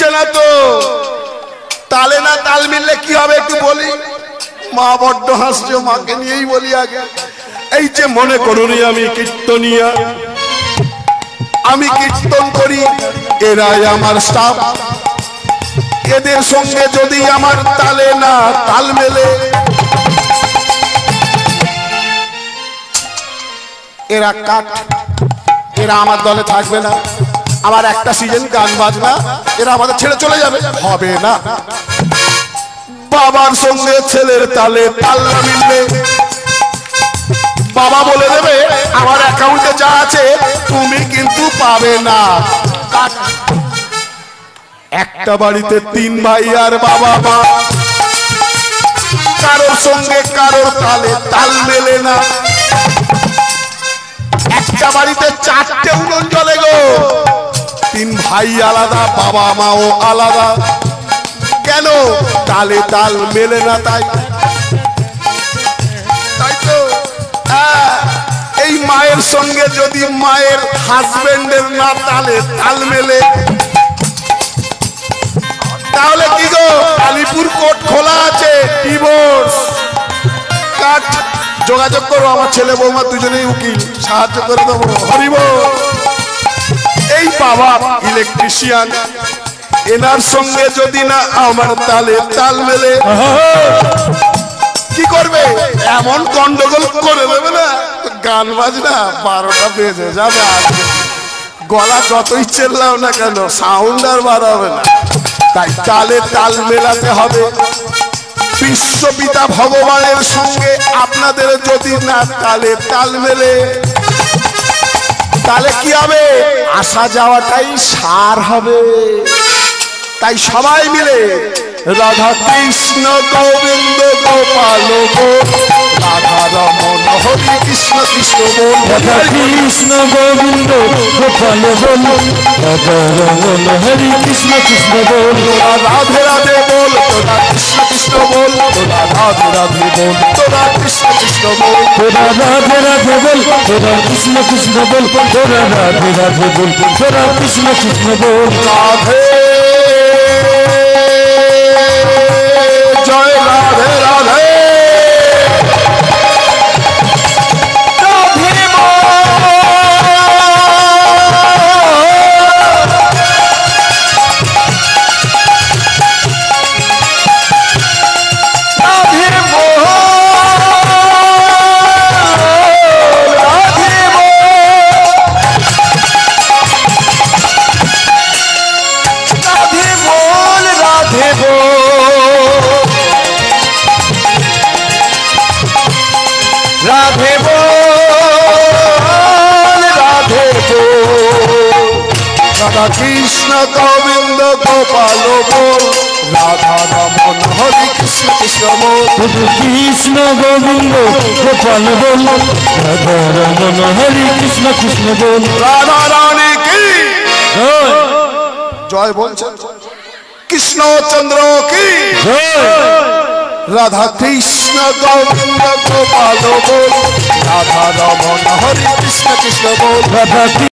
মিলছে না তো। তালে না তাল মিললে কি হবে একটু বলি। মা বড্ড হাসছে, মাকে নিয়েই বলি আগে। এই যে মনে করুন আমি কীর্তনিয়া, আমি কীর্তন করি, এরাই আমার স্টাফ। এদের সঙ্গে যদি আমার তালে না তাল মেলে, এরা কাট, এরা আমার দলে থাকবে না। আমার একটা সিজন গান বাজনা, এরা আমাদের ছেড়ে চলে যাবে, হবে না। বাবার সঙ্গে ছেলের তালে তাল না মিললে বাবা বলে দেবে আমার অ্যাকাউন্টে যা আছে তুমি কিন্তু পাবে না। একটা বাড়িতে 3 ভাই আর বাবা মা, কারোর সঙ্গে কারোর তালে তাল মেলে না। একটা বাড়িতে 4টে উনুন জ্বলে গো, 3 ভাই আলাদা, বাবা মাও আলাদা। কেন? তালে তাল মেলে না। তাই তো এই মায়ের সঙ্গে যদি মায়ের হাজবেন্ডের না তালে তাল মেলে, তাহলে কি গো, আলিপুর কোর্ট খোলা আছে, ডিভোর্স কাট। যোগাযোগ করো, আমার ছেলে বৌমা দুজনেই উকিল, সাহায্য করে দেবো। হরিব। এই বাবা ইলেকট্রিশিয়ান, এনার সঙ্গে যদি না আমার তালে তাল মেলে কি করবে? এমন গন্ডগোল করে দেবে না, গান বাজনা 12টা বেজে যাবে। আজকে গলা যতই চেল্লাও না কেন, সাউন্ড আর বার হবে না। তাই তালে তাল মেলাতে হবে। বিশ্বপিতা ভগবানের সঙ্গে আপনাদের যদি না তালে তাল মেলে, তাহলে কি হবে? আসা যাওয়াটাই সার হবে। তাই সবাই মিলে রাধা কৃষ্ণ গোবিন্দ গোপাল বল, রাধা রমন হরি কৃষ্ণ কৃষ্ণ বল, রাধা কৃষ্ণ গোবিন্দ গোপাল বল, রাধা রমন হরি কৃষ্ণ কৃষ্ণ বল। তোরা রাধে রাধে বল, তোরা কৃষ্ণ কৃষ্ণ বল, তোরা রাধে রাধে বল, তোরা কৃষ্ণ কৃষ্ণ বল, তোরা রাধে রাধে বল, তোরা কৃষ্ণ কৃষ্ণ বল, তোরা রাধে রাধে বল, তোরা কৃষ্ণ কৃষ্ণ বল। রাধে জয় রাধে রাধে। রাধে বল রাধে বল, রাধা কৃষ্ণ গোবিন্দ গোপাল বল, রাধা রমন হরি কৃষ্ণ কৃষ্ণ বল, কৃষ্ণ গোবিন্দ গোপাল বল, রাধা রমন হরি কৃষ্ণ কৃষ্ণ বল। রাধা রানী কি জয় বলছেন, কৃষ্ণচন্দ্র কি জয়। রাধা কৃষ্ণ গোবিন্দ গোপাল বল, রাধা রমন হরি কৃষ্ণ কৃষ্ণ বল। রাধা